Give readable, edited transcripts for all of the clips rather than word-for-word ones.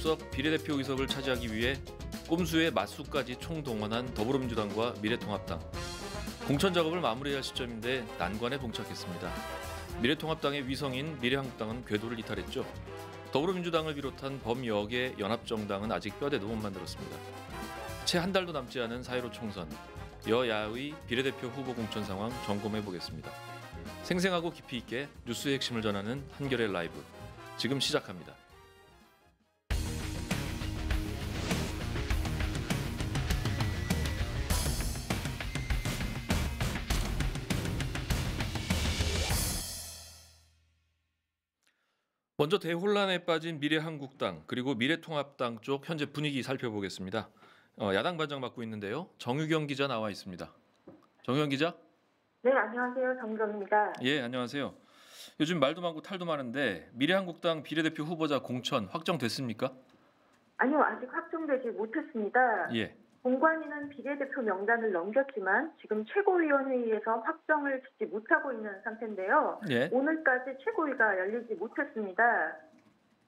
47석 비례대표 의석을 차지하기 위해 꼼수의 맞수까지 총동원한 더불어민주당과 미래통합당. 공천 작업을 마무리할 시점인데 난관에 봉착했습니다. 미래통합당의 위성인 미래한국당은 궤도를 이탈했죠. 더불어민주당을 비롯한 범여개 연합정당은 아직 뼈대도 못 만들었습니다. 채 한 달도 남지 않은 4.15 총선, 여야의 비례대표 후보 공천 상황 점검해 보겠습니다. 생생하고 깊이 있게 뉴스의 핵심을 전하는 한겨레 라이브, 지금 시작합니다. 먼저 대혼란에 빠진 미래한국당 그리고 미래통합당 쪽 현재 분위기 살펴보겠습니다. 야당 반장 맡고 있는데요. 정유경 기자 나와 있습니다. 정유경 기자? 네, 안녕하세요. 정유경입니다. 예, 안녕하세요. 요즘 말도 많고 탈도 많은데 미래한국당 비례대표 후보자 공천 확정됐습니까? 아니요, 아직 확정되지 못했습니다. 예. 공관위는 비례대표 명단을 넘겼지만 지금 최고위원회의에서 확정을 짓지 못하고 있는 상태인데요. 예. 오늘까지 최고위가 열리지 못했습니다.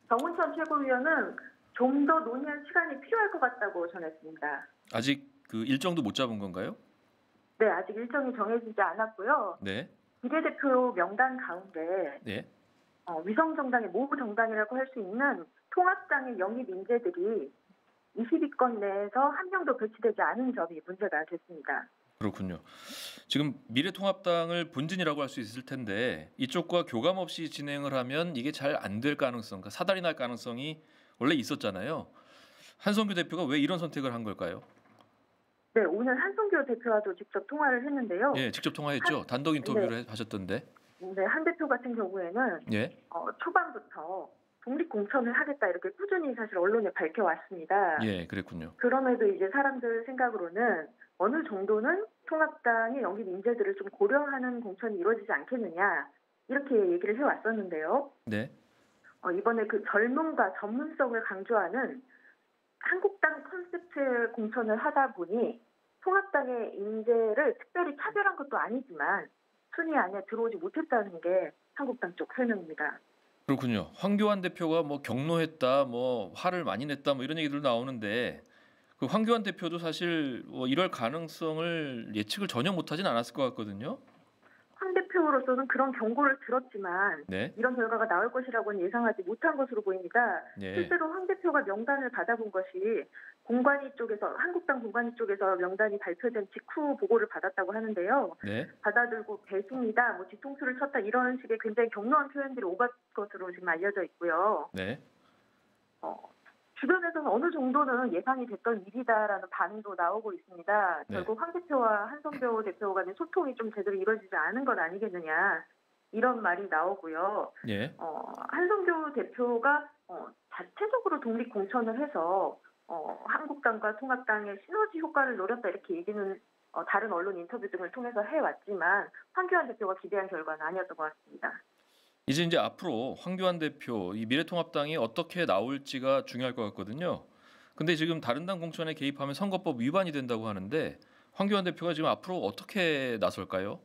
정운천 최고위원은 좀 더 논의할 시간이 필요할 것 같다고 전했습니다. 아직 그 일정도 못 잡은 건가요? 네, 아직 일정이 정해지지 않았고요. 네. 비례대표 명단 가운데 네. 위성정당의 모부 정당이라고 할 수 있는 통합당의 영입 인재들이 20위권 내에서 한 명도 배치되지 않은 점이 문제가 됐습니다. 그렇군요. 지금 미래통합당을 본진이라고 할 수 있을 텐데 이쪽과 교감 없이 진행을 하면 이게 잘 안 될 가능성, 그러니까 사달이 날 가능성이 원래 있었잖아요. 한성규 대표가 왜 이런 선택을 한 걸까요? 네, 오늘 한성규 대표와도 직접 통화를 했는데요. 예, 직접 통화했죠. 단독 인터뷰를 하셨던데. 네, 한 대표 같은 경우에는 예. 초반부터 독립 공천을 하겠다 이렇게 꾸준히 사실 언론에 밝혀왔습니다. 예, 그랬군요. 그럼에도 이제 사람들 생각으로는 어느 정도는 통합당의 영입 인재들을 좀 고려하는 공천이 이루어지지 않겠느냐 이렇게 얘기를 해왔었는데요. 네. 이번에 그 젊음과 전문성을 강조하는 한국당 컨셉트 공천을 하다 보니 통합당의 인재를 특별히 차별한 것도 아니지만 순위 안에 들어오지 못했다는 게 한국당 쪽 설명입니다. 그렇군요. 황교안 대표가 뭐 경로했다, 뭐 화를 많이 냈다, 뭐 이런 얘기들 나오는데 그 황교안 대표도 사실 뭐 이럴 가능성을 예측을 전혀 못하진 않았을 것 같거든요. 황 대표로서는 그런 경고를 들었지만 네. 이런 결과가 나올 것이라고는 예상하지 못한 것으로 보입니다. 네. 실제로 황 대표가 명단을 받아본 것이 공관위 쪽에서 한국당 공관위 쪽에서 명단이 발표된 직후 보고를 받았다고 하는데요. 네. 받아들고 배신이다, 뭐 뒤통수를 쳤다 이런 식의 굉장히 격노한 표현들이 오갈 것으로 지금 알려져 있고요. 네. 주변에서는 어느 정도는 예상이 됐던 일이다라는 반응도 나오고 있습니다. 네. 결국 황 대표와 한성교 대표 간의 소통이 좀 제대로 이루어지지 않은 것 아니겠느냐 이런 말이 나오고요. 예. 한성교 대표가 자체적으로 독립 공천을 해서 한국당과 통합당의 시너지 효과를 노렸다 이렇게 얘기는 다른 언론 인터뷰 등을 통해서 해왔지만 황교안 대표가 기대한 결과는 아니었던 것 같습니다. 이제 앞으로 황교안 대표, 이 미래통합당이 어떻게 나올지가 중요할 것 같거든요. 근데 지금 다른 당 공천에 개입하면 선거법 위반이 된다고 하는데 황교안 대표가 지금 앞으로 어떻게 나설까요?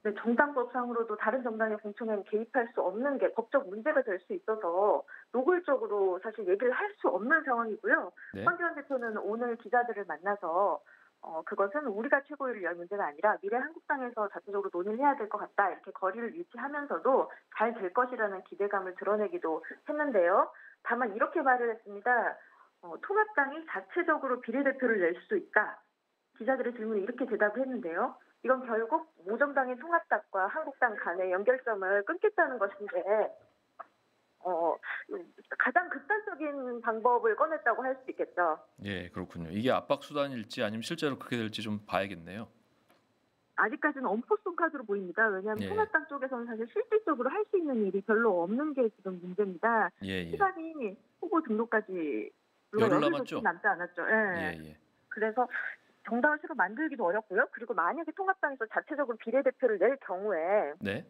네, 정당법상으로도 다른 정당의 공천에 개입할 수 없는 게 법적 문제가 될 수 있어서 노골적으로 사실 얘기를 할 수 없는 상황이고요. 네. 황교안 대표는 오늘 기자들을 만나서 그것은 우리가 최고위를 열 문제가 아니라 미래한국당에서 자체적으로 논의를 해야 될 것 같다 이렇게 거리를 유지하면서도 잘 될 것이라는 기대감을 드러내기도 했는데요. 다만 이렇게 말을 했습니다. 통합당이 자체적으로 비례대표를 낼 수 있다. 기자들의 질문에 이렇게 대답을 했는데요. 이건 결국 모정당인 통합당과 한국당 간의 연결점을 끊겠다는 것인데 가장 극단적인 방법을 꺼냈다고 할 수 있겠죠. 예, 그렇군요. 이게 압박 수단일지 아니면 실제로 그렇게 될지 좀 봐야겠네요. 아직까지는 엄포성 카드로 보입니다. 왜냐하면 예. 통합당 쪽에서는 사실 실질적으로 할 수 있는 일이 별로 없는 게 지금 문제입니다. 예. 시간이 후보 등록까지 열흘 남았죠? 남지 않았죠. 예. 예. 그래서 정당을 새로 만들기도 어렵고요. 그리고 만약에 통합당에서 자체적으로 비례대표를 낼 경우에 네.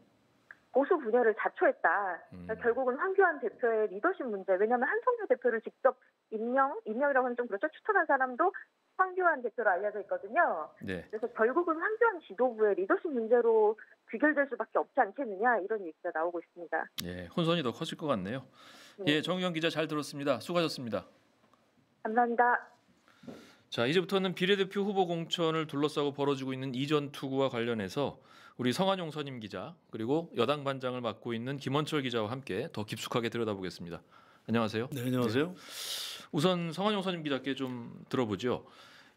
보수 분열을 자초했다. 그러니까 결국은 황교안 대표의 리더십 문제. 왜냐하면 한성규 대표를 직접 임명이라고 하면 좀 그렇죠. 추천한 사람도 황교안 대표로 알려져 있거든요. 네. 그래서 결국은 황교안 지도부의 리더십 문제로 귀결될 수밖에 없지 않겠느냐 이런 얘기가 나오고 있습니다. 예, 혼선이 더 커질 것 같네요. 네. 예, 정유경 기자 잘 들었습니다. 수고하셨습니다. 감사합니다. 자, 이제부터는 비례대표 후보 공천을 둘러싸고 벌어지고 있는 이전 투구와 관련해서 우리 성한용 선임 기자 그리고 여당 반장을 맡고 있는 김원철 기자와 함께 더 깊숙하게 들여다보겠습니다. 안녕하세요. 네, 안녕하세요. 네. 우선 성한용 선임 기자께 좀 들어보죠.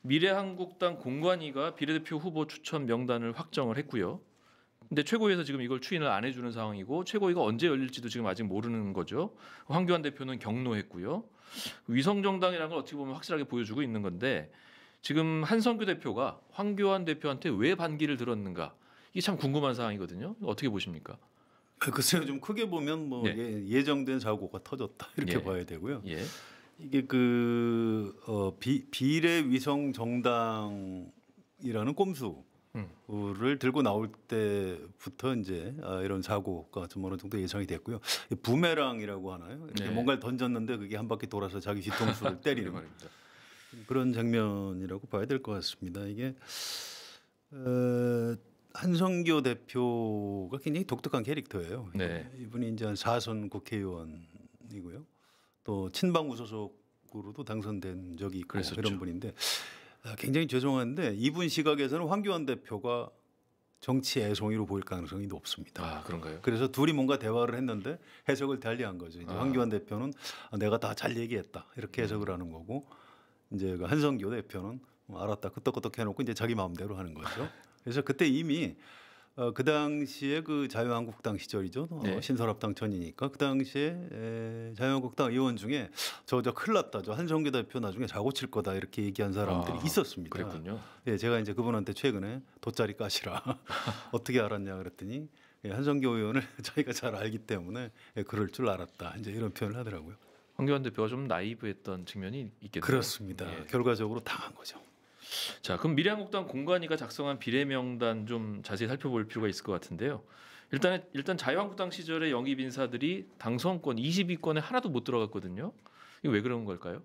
미래한국당 공관위가 비례대표 후보 추천 명단을 확정을 했고요. 근데 최고위에서 지금 이걸 추인을 안 해주는 상황이고 최고위가 언제 열릴지도 지금 아직 모르는 거죠. 황교안 대표는 경로했고요. 위성정당이라는 걸 어떻게 보면 확실하게 보여주고 있는 건데 지금 한성규 대표가 황교안 대표한테 왜 반기를 들었는가 이게 참 궁금한 사항이거든요. 어떻게 보십니까? 글쎄요, 좀 크게 보면 뭐 네. 예정된 사고가 터졌다 이렇게 예. 봐야 되고요. 예. 이게 비례 위성 정당이라는 꼼수를 들고 나올 때부터 이제 이런 사고가 좀 어느 정도 예상이 됐고요. 부메랑이라고 하나요? 이렇게 네. 뭔가를 던졌는데 그게 한 바퀴 돌아서 자기 뒤통수를 때리는 말입니다. 그런 장면이라고 봐야 될 것 같습니다. 이게 한성교 대표가 굉장히 독특한 캐릭터예요. 네. 이분이 이제 한 4선 국회의원이고요. 또 친박 무소속으로도 당선된 적이 있고 그랬었죠. 이런 분인데 굉장히 죄송한데 이분 시각에서는 황교안 대표가 정치 애송이로 보일 가능성이 높습니다. 아, 그런가요? 그래서 둘이 뭔가 대화를 했는데 해석을 달리한 거죠. 이제 황교안 대표는 내가 다 잘 얘기했다 이렇게 해석을 하는 거고 이제 그 한성교 대표는 알았다 끄떡끄떡 해놓고 이제 자기 마음대로 하는 거죠. 그래서 그때 이미 그 당시에 그 자유한국당 시절이죠. 네. 신설합당 전이니까 그 당시에 자유한국당 의원 중에 저 큰일 났다. 저 한성규 대표 나중에 사고 칠 거다 이렇게 얘기한 사람들이 있었습니다. 그랬군요. 예, 제가 이제 그분한테 최근에 돗자리 까시라 어떻게 알았냐 그랬더니 한성규 의원을 저희가 잘 알기 때문에 그럴 줄 알았다. 이제 이런 표현을 하더라고요. 황교안 대표가 좀 나이브했던 측면이 있겠네요. 그렇습니다. 예. 결과적으로 당한 거죠. 자, 그럼 미래한국당 공관위가 작성한 비례 명단 좀 자세히 살펴볼 필요가 있을 것 같은데요. 일단 자유한국당 시절의 영입 인사들이 당선권 20위권에 하나도 못 들어갔거든요. 이거 왜 그런 걸까요?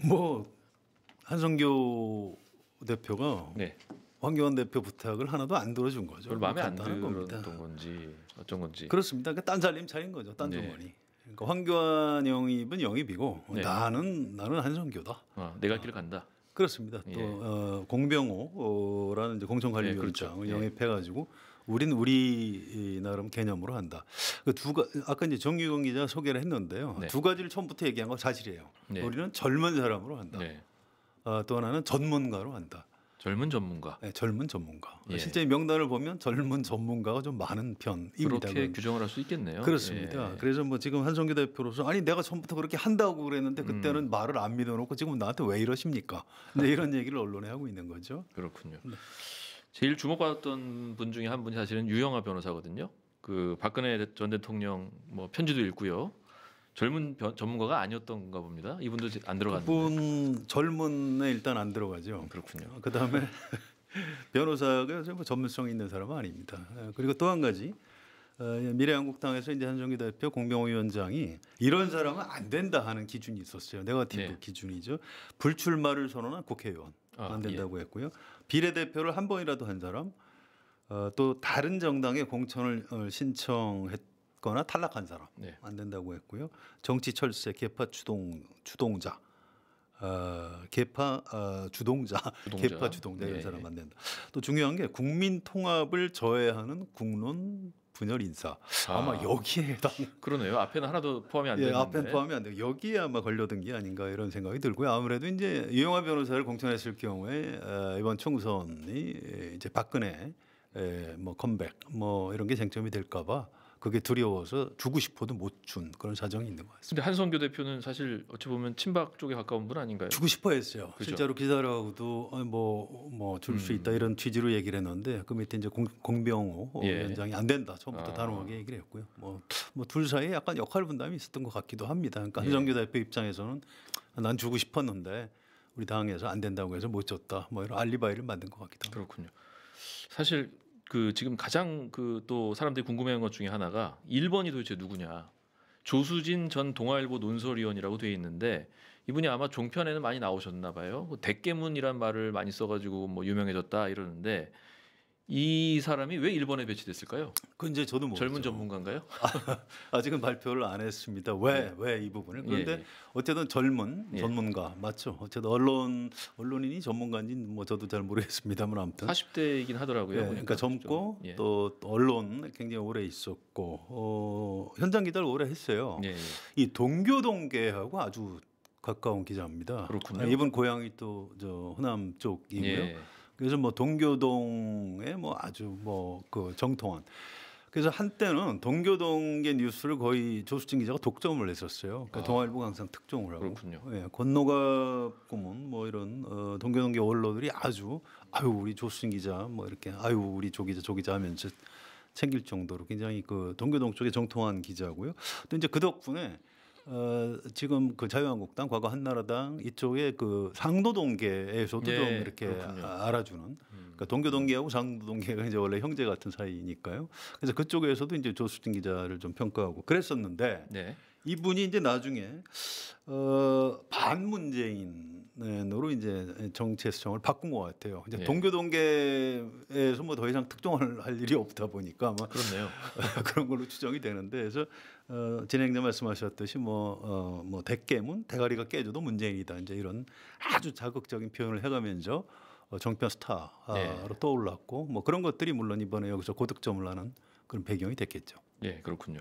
뭐 한성교 대표가 네, 황교안 대표 부탁을 하나도 안 들어준 거죠. 별로 마음에 안 간단한 겁니다. 들었던 건지 어쩐 건지. 그렇습니다. 그러니까 딴 살림 차린 거죠. 딴 네. 주머니. 그러니까 황교안 영입은 영입이고 네. 나는 한성교다. 내가 길 간다. 그렇습니다. 예. 또 공병호라는 이제 공천관리위원장을 네, 그렇죠. 영입해가지고 우리 나름 개념으로 한다. 아까 이제 정유경 기자 소개를 했는데요. 네. 두 가지를 처음부터 얘기한 건 사실이에요. 네. 우리는 젊은 사람으로 한다. 네, 또 하나는 전문가로 한다. 젊은 전문가. 네, 젊은 전문가. 예. 실제 명단을 보면 젊은 전문가가 좀 많은 편입니다. 그렇게 규정을 할 수 있겠네요. 그렇습니다. 예. 그래서 뭐 지금 한성규 대표로서 아니 내가 처음부터 그렇게 한다고 그랬는데 그때는 말을 안 믿어놓고 지금 나한테 왜 이러십니까? 근데 이런 얘기를 언론에 하고 있는 거죠. 그렇군요. 네. 제일 주목받았던 분 중에 한 분이 사실은 유영하 변호사거든요. 그 박근혜 전 대통령 뭐 편지도 읽고요. 젊은 전문가가 아니었던가 봅니다. 이분도 안 들어갔는데. 그분 젊은에 일단 안 들어가죠. 그렇군요. 그 다음에 변호사가 뭐 전문성 있는 사람은 아닙니다. 그리고 또 한 가지 미래한국당에서 이제 한성규 대표 공병호 위원장이 이런 사람은 안 된다 하는 기준이 있었어요. 네거티브 네. 기준이죠. 불출마를 선언한 국회의원 안 된다고 했고요. 비례대표를 한 번이라도 한 사람, 또 다른 정당의 공천을 신청했거나 탈락한 사람 네. 안 된다고 했고요. 정치 철새, 계파 주동자. 계파 주동자, 계파 주동자 이런 네. 사람 안 된다. 또 중요한 게 국민 통합을 저해하는 국론 분열 인사. 아마 여기에 해당. 그러네요. 앞에는 하나도 포함이 안 되는데. 앞에 포함이 안 되고 여기에 아마 걸려든 게 아닌가 이런 생각이 들고요. 아무래도 이제 유영하 변호사를 공천했을 경우에 이번 총선이 이제 박근혜 뭐 컴백 뭐 이런 게 쟁점이 될까봐 그게 두려워서 주고 싶어도 못 준 그런 사정이 있는 것 같습니다. 근데 한성규 대표는 사실 어찌 보면 친박 쪽에 가까운 분 아닌가요? 주고 싶어 했어요. 그죠? 실제로 기자들하고도 뭐 줄 수 있다 이런 취지로 얘기를 했는데 그 밑에 이제 공병호 예. 위원장이 안 된다. 처음부터 단호하게 얘기를 했고요. 뭐 둘 사이에 약간 역할 분담이 있었던 것 같기도 합니다. 그러니까 한성규 대표 입장에서는 난 주고 싶었는데 우리 당에서 안 된다고 해서 못 줬다. 뭐 이런 알리바이를 만든 것 같기도 합니다. 그렇군요. 사실 그 지금 가장 그 또 사람들이 궁금해하는 것 중에 하나가 1번이 도대체 누구냐? 조수진 전 동아일보 논설위원이라고 돼 있는데 이분이 아마 종편에는 많이 나오셨나 봐요. 뭐 대깨문이란 말을 많이 써가지고 뭐 유명해졌다 이러는데 이 사람이 왜 1번에 배치됐을까요? 그 이제 저도 모르죠. 젊은 전문가인가요? 아직은 발표를 안 했습니다. 왜 이 부분을? 그런데 예. 어쨌든 젊은 예. 전문가 맞죠? 어쨌든 언론인이 전문가인지는 뭐 저도 잘 모르겠습니다만 아무튼 40대이긴 하더라고요. 예, 보니까. 그러니까 젊고 예. 또 언론 굉장히 오래 있었고 현장 기자를 오래 했어요. 예, 예. 이 동교동계하고 아주 가까운 기자입니다. 그렇군요. 이분 고향이 또 저 호남 쪽이고요. 예. 그래서 뭐 동교동에 뭐 아주 뭐 그 정통한. 그래서 한때는 동교동계 뉴스를 거의 조수진 기자가 독점을 했었어요. 그러니까 아. 동아일보가 항상 특종을 하고. 그렇군요. 예, 건너갑 고문 뭐 이런 동교동계 언론들이 아주 아유 우리 조수진 기자 뭐 이렇게 아유 우리 조 기자 하면서 챙길 정도로 굉장히 그 동교동 쪽에 정통한 기자고요. 또 이제 그 덕분에 지금 그 자유한국당 과거 한나라당 이쪽에 그 상도동계에서도 예, 좀 이렇게 그렇군요. 알아주는 그러니까 동교동계하고 상도동계가 이제 원래 형제 같은 사이니까요. 그래서 그쪽에서도 이제 조수진 기자를 좀 평가하고 그랬었는데 네. 이분이 이제 나중에 반문재인으로 이제 정체성을 바꾼 것 같아요. 이제 예. 동교동계에서 뭐 더 이상 특종을 할 일이 없다 보니까 아마 그렇네요. 그런 걸로 추정이 되는데 그래서 진행자 말씀하셨듯이 뭐 대깨문 대가리가 깨져도 문재인이다 이제 이런 아주 자극적인 표현을 해가면서 정편 스타로 네. 떠올랐고 뭐 그런 것들이 물론 이번에 여기서 고득점을 하는 그런 배경이 됐겠죠. 예, 그렇군요.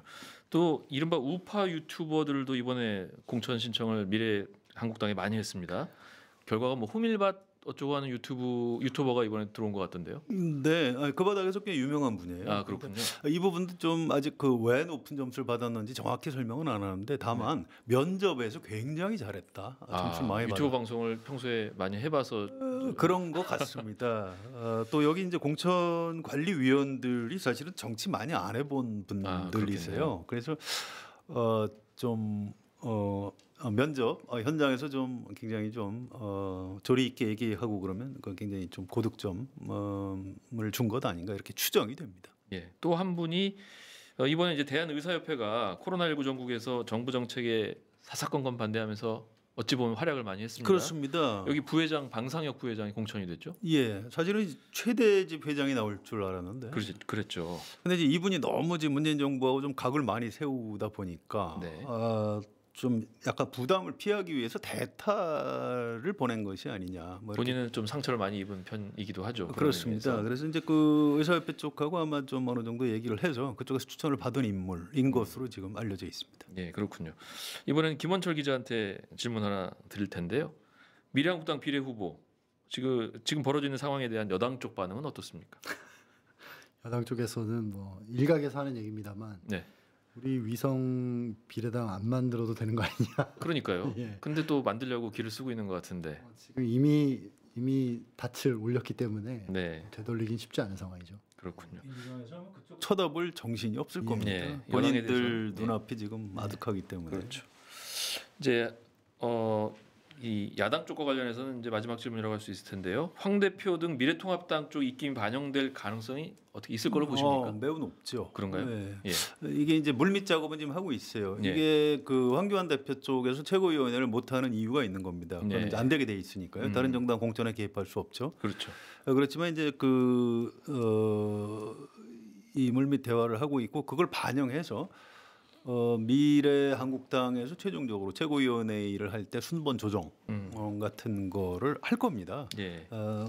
또 이른바 우파 유튜버들도 이번에 공천 신청을 미래한국당에 많이 했습니다. 결과가 뭐 호밀밭 어쩌고 하는 유튜버가 이번에 들어온 것 같던데요. 네, 그 바닥에서 꽤 유명한 분이에요. 아, 그렇군요. 이 부분도 좀 아직 그 왜 높은 점수를 받았는지 정확히 설명은 안 하는데 다만 면접에서 굉장히 잘했다. 점수를 많이 유튜브 받았다. 방송을 평소에 많이 해봐서 그런 것 같습니다. 또 여기 이제 공천관리위원들이 사실은 정치 많이 안 해본 분들이세요. 그래서 좀 면접 현장에서 좀 굉장히 좀 조리 있게 얘기하고 그러면 그 굉장히 좀 고득점을 준 것 아닌가 이렇게 추정이 됩니다. 예, 또 한 분이 이번에 이제 대한의사협회가 코로나19 전국에서 정부 정책에 사사건건 반대하면서 어찌 보면 활약을 많이 했습니다. 그렇습니다. 여기 부회장 방상혁 부회장이 공천이 됐죠. 예, 사실은 최대집 회장이 나올 줄 알았는데. 그랬죠. 근데 이제 이분이 너무 지금 문재인 정부하고 좀 각을 많이 세우다 보니까 네. 좀 약간 부담을 피하기 위해서 대타를 보낸 것이 아니냐. 뭐 이렇게. 본인은 좀 상처를 많이 입은 편이기도 하죠. 그런 그렇습니다. 의미에서. 그래서 이제 그 의사협회 쪽하고 아마 좀 어느 정도 얘기를 해서 그쪽에서 추천을 받은 인물인 것으로 지금 알려져 있습니다. 예, 그렇군요. 이번엔 김원철 기자한테 질문 하나 드릴 텐데요. 미래한국당 비례 후보 지금 벌어지는 상황에 대한 여당 쪽 반응은 어떻습니까? 여당 쪽에서는 뭐 일각에서 하는 얘기입니다만 네, 우리 위성 비례당 안 만들어도 되는 거 아니냐. 그러니까요. 예. 근데 또 만들려고 길을 쓰고 있는 것 같은데. 지금 이미 닻을 올렸기 때문에 네, 되돌리긴 쉽지 않은 상황이죠. 그렇군요. 쳐다볼 정신이 없을 겁니다. 예, 여당에 본인들 대해서. 눈앞이 지금 아득하기 때문에. 그렇죠. 이제 이 야당 쪽과 관련해서는 이제 마지막 질문이라고 할 수 있을 텐데요. 황 대표 등 미래통합당 쪽 입김이 반영될 가능성이 어떻게 있을 거로 보십니까? 매우 높죠. 그런가요? 네. 예. 이게 이제 물밑 작업은 지금 하고 있어요. 예. 이게 그 황교안 대표 쪽에서 최고위원회를 못하는 이유가 있는 겁니다. 네. 그건 이제 안 되게 돼 있으니까요. 다른 정당 공천에 개입할 수 없죠. 그렇죠. 그렇지만 이제 이 물밑 대화를 하고 있고 그걸 반영해서 미래한국당에서 최종적으로 최고위원회의를 할 때 순번 조정 같은 거를 할 겁니다. 예.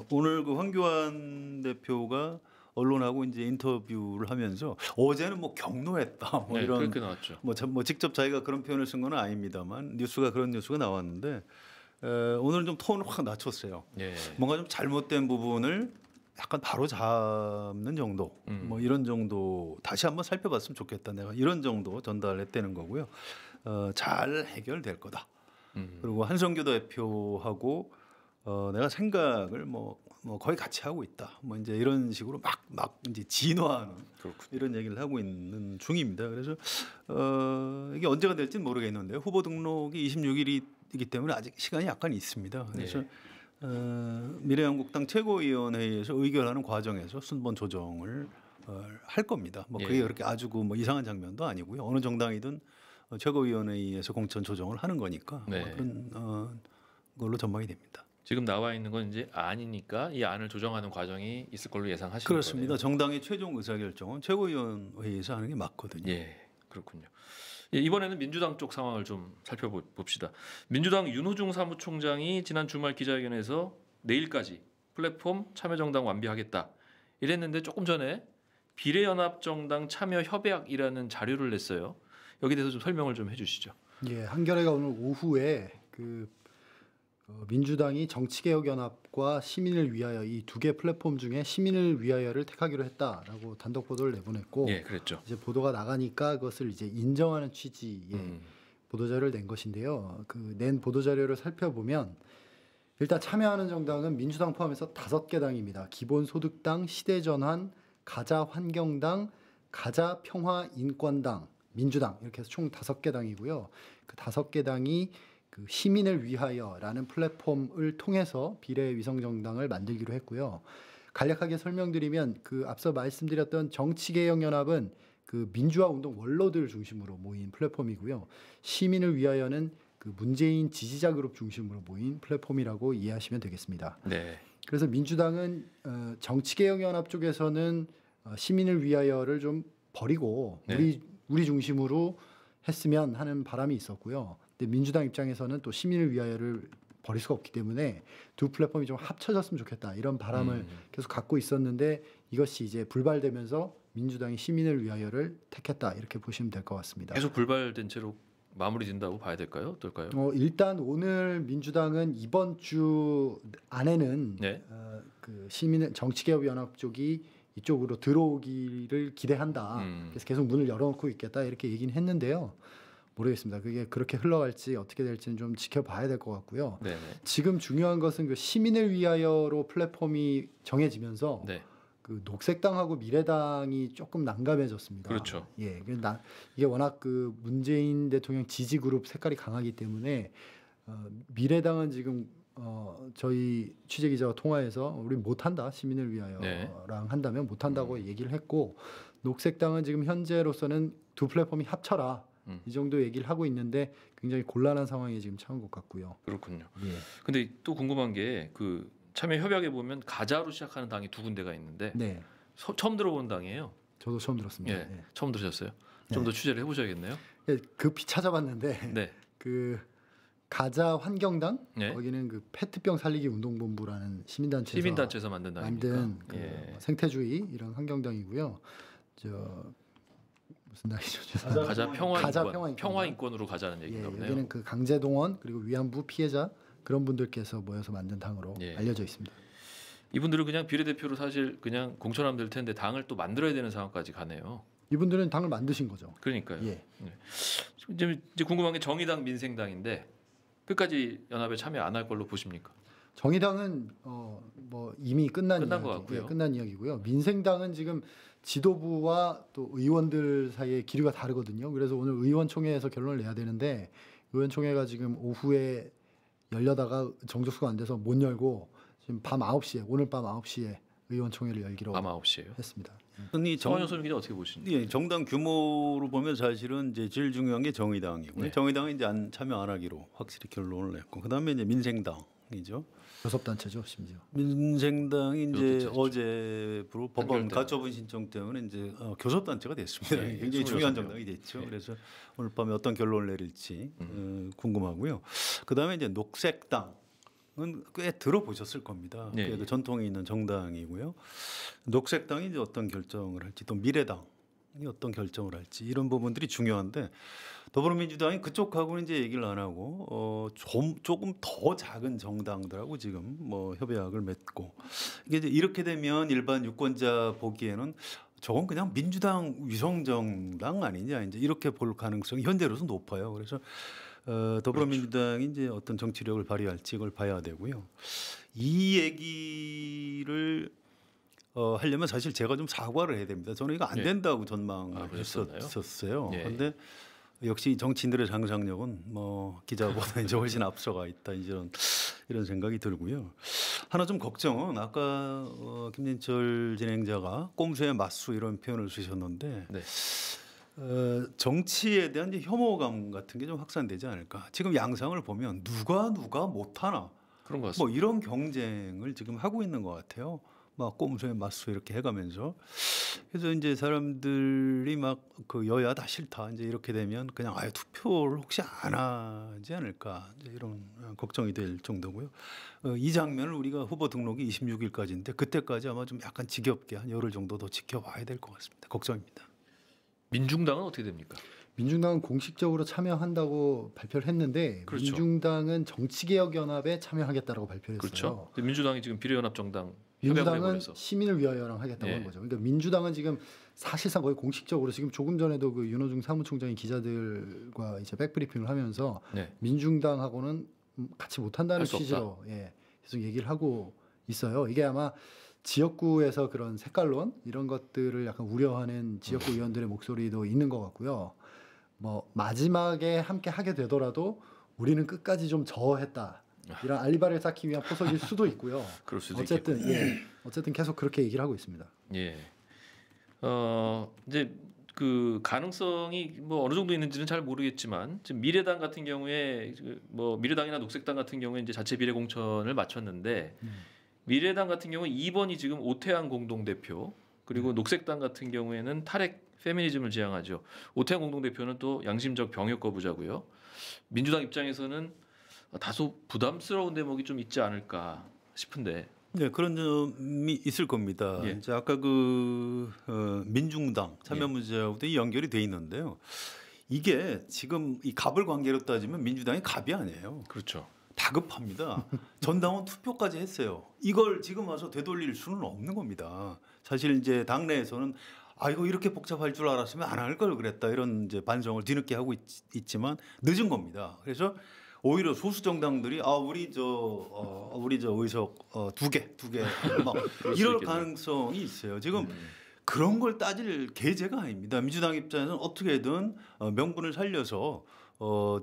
오늘 그 황교안 대표가 언론하고 이제 인터뷰를 하면서 어제는 뭐 경로했다 뭐 네, 이런 그렇게 나왔죠. 뭐 직접 자기가 그런 표현을 쓴 건 아닙니다만 그런 뉴스가 나왔는데 오늘은 좀 톤을 확 낮췄어요. 예. 뭔가 좀 잘못된 부분을 약간 바로 잡는 정도, 뭐 이런 정도 다시 한번 살펴봤으면 좋겠다. 내가 이런 정도 전달했다는 거고요. 잘 해결될 거다. 그리고 한성규 대표하고 내가 생각을 뭐 거의 같이 하고 있다. 뭐 이제 이런 식으로 막 이제 진화하는 그렇군요. 이런 얘기를 하고 있는 중입니다. 그래서 이게 언제가 될지는 모르겠는데요. 후보 등록이 26일이기 때문에 아직 시간이 약간 있습니다. 그래서 미래한국당 최고위원회에서 의결하는 과정에서 순번 조정을 할 겁니다. 뭐 그게 예. 그렇게 아주 뭐 이상한 장면도 아니고요. 어느 정당이든 최고위원회에서 공천 조정을 하는 거니까 네. 그런 걸로 전망이 됩니다. 지금 나와 있는 건 이제 안이니까 이 안을 조정하는 과정이 있을 걸로 예상하시는 그렇습니다. 거네요. 정당의 최종 의사결정은 최고위원회에서 하는 게 맞거든요. 예, 그렇군요. 예, 이번에는 민주당 쪽 상황을 좀 살펴봅시다. 민주당 윤호중 사무총장이 지난 주말 기자회견에서 내일까지 플랫폼 참여정당 완비하겠다 이랬는데 조금 전에 비례연합정당 참여협약이라는 자료를 냈어요. 여기 대해서 좀 설명을 좀 해주시죠. 예, 한겨레가 오늘 오후에 민주당이 정치개혁연합과 시민을 위하여 이 두 개 플랫폼 중에 시민을 위하여를 택하기로 했다라고 단독 보도를 내보냈고 예, 그랬죠. 이제 보도가 나가니까 그것을 이제 인정하는 취지의 보도자료를 낸 것인데요. 그 낸 보도자료를 살펴보면 일단 참여하는 정당은 민주당 포함해서 5개 당입니다. 기본소득당, 시대전환, 가자환경당, 가자평화인권당, 민주당 이렇게 해서 총 5개 당이고요. 그 5개 당이 그 시민을 위하여라는 플랫폼을 통해서 비례위성정당을 만들기로 했고요. 간략하게 설명드리면 그 앞서 말씀드렸던 정치개혁연합은 그 민주화 운동 원로들 중심으로 모인 플랫폼이고요. 시민을 위하여는 그 문재인 지지자 그룹 중심으로 모인 플랫폼이라고 이해하시면 되겠습니다. 네. 그래서 민주당은 정치개혁연합 쪽에서는 시민을 위하여를 좀 버리고 네. 우리 중심으로 했으면 하는 바람이 있었고요. 근데 민주당 입장에서는 또 시민을 위하여를 버릴 수가 없기 때문에 두 플랫폼이 좀 합쳐졌으면 좋겠다 이런 바람을 계속 갖고 있었는데 이것이 이제 불발되면서 민주당이 시민을 위하여를 택했다 이렇게 보시면 될 것 같습니다. 계속 불발된 채로 마무리된다고 봐야 될까요? 어떨까요? 일단 오늘 민주당은 이번 주 안에는 네. 그 시민 정치개혁연합 쪽이 이쪽으로 들어오기를 기대한다. 그래서 계속 문을 열어놓고 있겠다 이렇게 얘기는 했는데요. 모르겠습니다. 그게 그렇게 흘러갈지 어떻게 될지는 좀 지켜봐야 될 것 같고요. 네. 지금 중요한 것은 그 시민을 위하여로 플랫폼이 정해지면서 네. 그 녹색당하고 미래당이 조금 난감해졌습니다. 그렇죠. 예, 이게 워낙 그 문재인 대통령 지지 그룹 색깔이 강하기 때문에 미래당은 지금 저희 취재 기자와 통화해서 우리 못한다 시민을 위하여랑 네. 한다면 못한다고 얘기를 했고 녹색당은 지금 현재로서는 두 플랫폼이 합쳐라 이 정도 얘기를 하고 있는데 굉장히 곤란한 상황에 지금 처한 것 같고요. 그렇군요. 예. 근데 또 궁금한 게 그 참여 협약에 보면 가자로 시작하는 당이 두 군데가 있는데 네, 처음 들어본 당이에요. 저도 처음 들었습니다. 예, 예. 처음 들으셨어요? 좀 더 취재를 해보셔야겠네요. 예, 급히 찾아봤는데 네, 그 가자 환경당 네. 거기는 그 페트병 살리기 운동본부라는 시민단체에서 시민단체에서 만든 당입니까? 만든 그 예. 생태주의 이런 환경당이고요. 무슨 당이죠? 가자 평화인권. 평화인권으로 가자는 예, 얘기인가 보네요. 여기는 그 강제동원 그리고 위안부 피해자 그런 분들께서 모여서 만든 당으로 예. 알려져 있습니다. 이분들은 그냥 비례대표로 사실 그냥 공천하면 될 텐데 당을 또 만들어야 되는 상황까지 가네요. 이분들은 당을 만드신 거죠. 그러니까요. 예. 이제 궁금한 게 정의당, 민생당인데 끝까지 연합에 참여 안 할 걸로 보십니까? 정의당은 뭐 이미 끝난 것 같고요. 끝난 이야기고요. 민생당은 지금 지도부와 또 의원들 사이의 기류가 다르거든요. 그래서 오늘 의원총회에서 결론을 내야 되는데 의원총회가 지금 오후에 열려다가 정족수가 안 돼서 못 열고 지금 오늘 밤 9시에 의원총회를 열기로 아마 9시에요. 했습니다. 이 성환 소님 기자 어떻게 보십니까? 예, 정당 규모로 보면 사실은 이제 제일 중요한 게 정의당이고요. 네. 정의당은 이제 참여 안 하기로 확실히 결론을 냈고, 그다음에 이제 민생당이죠. 교섭단체죠, 심지어. 민생당이 이제 교섭단체죠. 어제부로 법원 한결 가처분 신청 때문에 이제 교섭단체가 됐습니다. 네, 굉장히 중요한 26명. 정당이 됐죠. 네. 그래서 오늘 밤에 어떤 결론을 내릴지 궁금하고요. 그다음에 이제 녹색당. 은 꽤 들어보셨을 겁니다. 네. 그 전통이 있는 정당이고요. 녹색당이 이제 어떤 결정을 할지, 또 미래당이 어떤 결정을 할지 이런 부분들이 중요한데 더불어민주당이 그쪽하고는 이제 얘기를 안 하고 조금 더 작은 정당들하고 지금 뭐 협약을 맺고 이게 이제 이렇게 되면 일반 유권자 보기에는 저건 그냥 민주당 위성정당 아니냐 이제 이렇게 볼 가능성이 현재로서 높아요. 그래서 더불어민주당이 이제 어떤 정치력을 발휘할지 이걸 봐야 되고요. 이 얘기를 하려면 사실 제가 좀 사과를 해야 됩니다. 저는 이거 안 네. 된다고 전망을 그러셨었나요? 했었어요. 예. 그런데 역시 정치인들의 상상력은 뭐 기자보다 이제 훨씬 앞서가 있다 이런 이런 생각이 들고요. 하나 좀 걱정은 아까 김진철 진행자가 꼼수의 맞수 이런 표현을 쓰셨는데 네. 정치에 대한 이제 혐오감 같은 게 좀 확산되지 않을까. 지금 양상을 보면 누가 못하나 그런 것 뭐 같습니다. 이런 경쟁을 지금 하고 있는 것 같아요. 막 꼼수에 맞수 이렇게 해가면서 그래서 이제 사람들이 막 그 여야 다 싫다 이제 이렇게 되면 그냥 아예 투표를 혹시 안 하지 않을까 이제 이런 걱정이 될 정도고요. 이 장면을 우리가 후보 등록이 26일까지인데 그때까지 아마 좀 약간 지겹게 한 열흘 정도 더 지켜봐야 될 것 같습니다. 걱정입니다. 민중당은 어떻게 됩니까? 민중당은 공식적으로 참여한다고 발표를 했는데 그렇죠. 민중당은 정치개혁연합에 참여하겠다라고 발표를 했어요. 그렇죠. 근데 민주당이 지금 비례연합정당 협약을 민주당은 해버려서 시민을 위하여랑 하겠다고 예. 한 거죠. 그러니까 민주당은 지금 사실상 거의 공식적으로 지금 조금 전에도 그 윤호중 사무총장이 기자들과 이제 백브리핑을 하면서 네. 민중당하고는 같이 못한다는 할수 없다. 취지로 계속 얘기를 하고 있어요. 이게 아마 지역구에서 그런 색깔론 이런 것들을 약간 우려하는 지역구 의원들의 목소리도 있는 것 같고요. 뭐 마지막에 함께 하게 되더라도 우리는 끝까지 좀 저어했다. 이런 알리바를 쌓기 위한 포석일 수도 있고요. 그럴 수도 어쨌든 어쨌든 계속 그렇게 얘기를 하고 있습니다. 예. 이제 그 가능성이 뭐 어느 정도 있는지는 잘 모르겠지만 지금 미래당 같은 경우에 뭐 미래당이나 녹색당 같은 경우에 이제 자체 비례 공천을 마쳤는데 미래당 같은 경우 2번이 지금 오태양 공동대표 그리고 녹색당 같은 경우에는 탈핵 페미니즘을 지향하죠. 오태양 공동대표는 또 양심적 병역 거부자고요. 민주당 입장에서는 다소 부담스러운 대목이 좀 있지 않을까 싶은데. 네, 그런 점이 있을 겁니다. 예. 이제 아까 민중당 참여 문제하고도 연결이 돼 있는데요. 이게 지금 이 갑을 관계로 따지면 민주당이 갑이 아니에요. 그렇죠. 다급합니다. 전당원 투표까지 했어요. 이걸 지금 와서 되돌릴 수는 없는 겁니다. 사실 이제 당내에서는 이거 이렇게 복잡할 줄 알았으면 안 할 걸 그랬다 이런 이제 반성을 뒤늦게 하고 있지만 늦은 겁니다. 그래서 오히려 소수 정당들이 우리 저 의석 두 개 막 이럴 가능성이 있어요. 지금 그런 걸 따질 계제가 아닙니다. 민주당 입장에서는 어떻게든 명분을 살려서